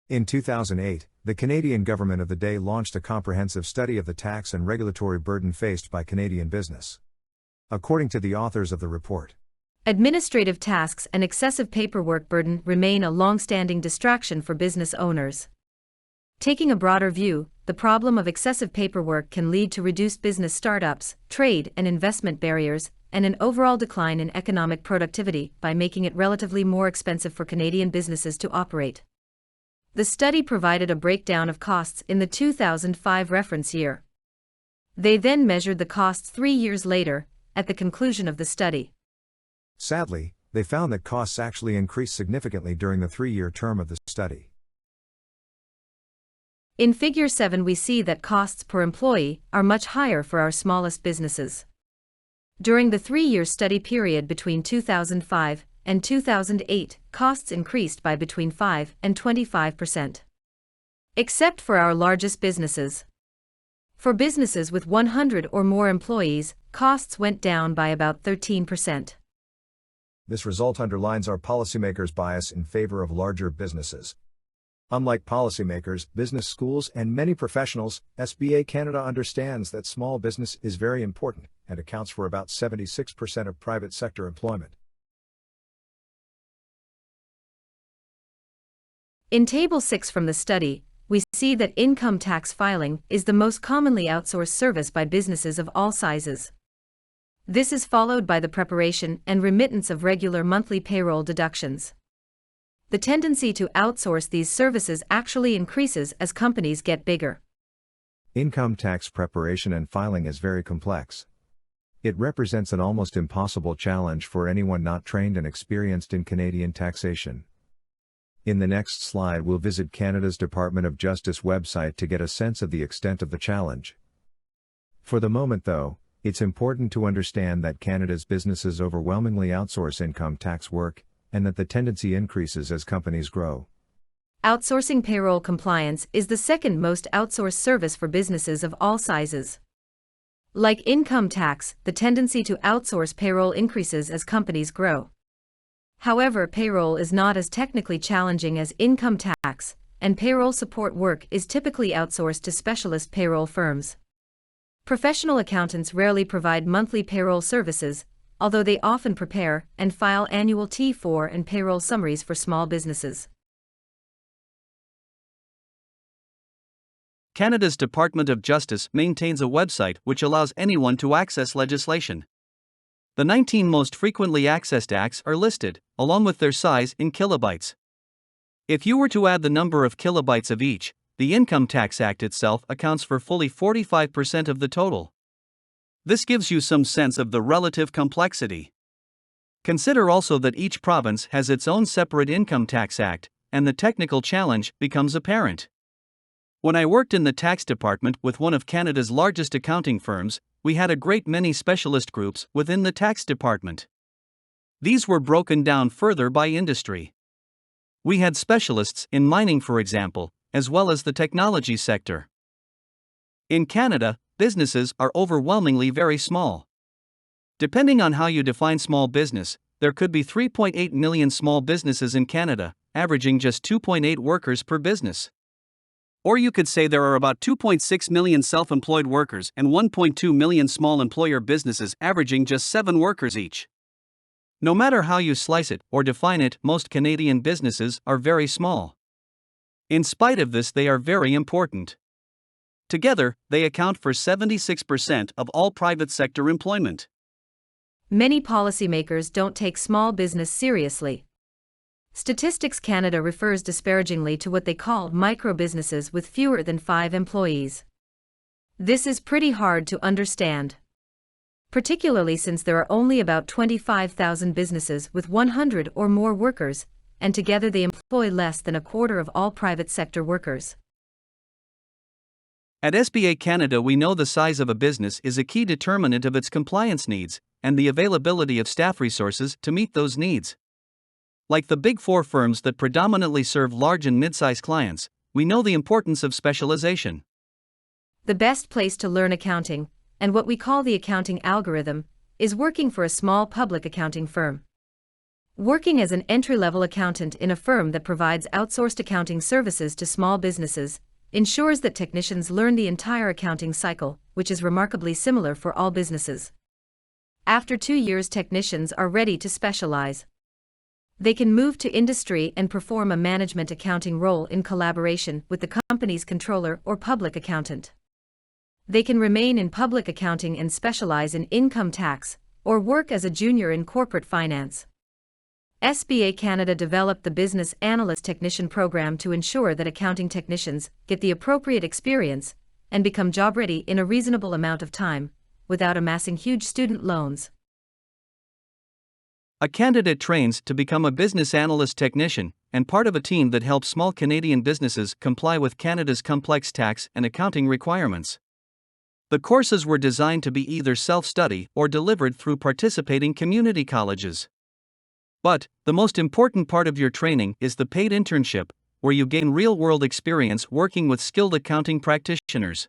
In 2008, the Canadian government of the day launched a comprehensive study of the tax and regulatory burden faced by Canadian business. According to the authors of the report, administrative tasks and excessive paperwork burden remain a long-standing distraction for business owners. Taking a broader view, the problem of excessive paperwork can lead to reduced business startups, trade and investment barriers, and an overall decline in economic productivity by making it relatively more expensive for Canadian businesses to operate. The study provided a breakdown of costs in the 2005 reference year. They then measured the costs 3 years later, at the conclusion of the study. Sadly, they found that costs actually increased significantly during the 3-year term of the study. In Figure 7 we see that costs per employee are much higher for our smallest businesses. During the 3-year study period between 2005 and 2008, costs increased by between 5 and 25%. Except for our largest businesses. For businesses with 100 or more employees, costs went down by about 13%. This result underlines our policymakers' bias in favor of larger businesses. Unlike policymakers, business schools, and many professionals, SBA Canada understands that small business is very important and accounts for about 76% of private sector employment. In Table 6 from the study, we see that income tax filing is the most commonly outsourced service by businesses of all sizes. This is followed by the preparation and remittance of regular monthly payroll deductions. The tendency to outsource these services actually increases as companies get bigger. Income tax preparation and filing is very complex. It represents an almost impossible challenge for anyone not trained and experienced in Canadian taxation. In the next slide we'll visit Canada's Department of Justice website to get a sense of the extent of the challenge. For the moment though, it's important to understand that Canada's businesses overwhelmingly outsource income tax work, and that the tendency increases as companies grow. Outsourcing payroll compliance is the second most outsourced service for businesses of all sizes. Like income tax, the tendency to outsource payroll increases as companies grow. However, payroll is not as technically challenging as income tax, and payroll support work is typically outsourced to specialist payroll firms. Professional accountants rarely provide monthly payroll services, although they often prepare and file annual T4 and payroll summaries for small businesses. Canada's Department of Justice maintains a website which allows anyone to access legislation. The 19 most frequently accessed acts are listed, along with their size in kilobytes. If you were to add the number of kilobytes of each, the Income Tax Act itself accounts for fully 45% of the total. This gives you some sense of the relative complexity. Consider also that each province has its own separate Income Tax Act, and the technical challenge becomes apparent. When I worked in the tax department with one of Canada's largest accounting firms, we had a great many specialist groups within the tax department. These were broken down further by industry. We had specialists in mining, for example, as well as the technology sector. In Canada, businesses are overwhelmingly very small. Depending on how you define small business, there could be 3.8 million small businesses in Canada, averaging just 2.8 workers per business. Or you could say there are about 2.6 million self-employed workers and 1.2 million small employer businesses averaging just 7 workers each. No matter how you slice it or define it, most Canadian businesses are very small. In spite of this, they are very important. Together, they account for 76% of all private sector employment. Many policymakers don't take small business seriously. Statistics Canada refers disparagingly to what they call micro-businesses with fewer than 5 employees. This is pretty hard to understand, particularly since there are only about 25,000 businesses with 100 or more workers, and together they employ less than a quarter of all private sector workers. At SBA Canada, we know the size of a business is a key determinant of its compliance needs, and the availability of staff resources to meet those needs. Like the Big Four firms that predominantly serve large and mid-sized clients, we know the importance of specialization. The best place to learn accounting, and what we call the accounting algorithm, is working for a small public accounting firm. Working as an entry-level accountant in a firm that provides outsourced accounting services to small businesses ensures that technicians learn the entire accounting cycle, which is remarkably similar for all businesses. After 2 years, technicians are ready to specialize. They can move to industry and perform a management accounting role in collaboration with the company's controller or public accountant. They can remain in public accounting and specialize in income tax, or work as a junior in corporate finance. SBA Canada developed the Business Analyst Technician program to ensure that accounting technicians get the appropriate experience and become job-ready in a reasonable amount of time, without amassing huge student loans. A candidate trains to become a business analyst technician and part of a team that helps small Canadian businesses comply with Canada's complex tax and accounting requirements. The courses were designed to be either self-study or delivered through participating community colleges. But the most important part of your training is the paid internship, where you gain real-world experience working with skilled accounting practitioners.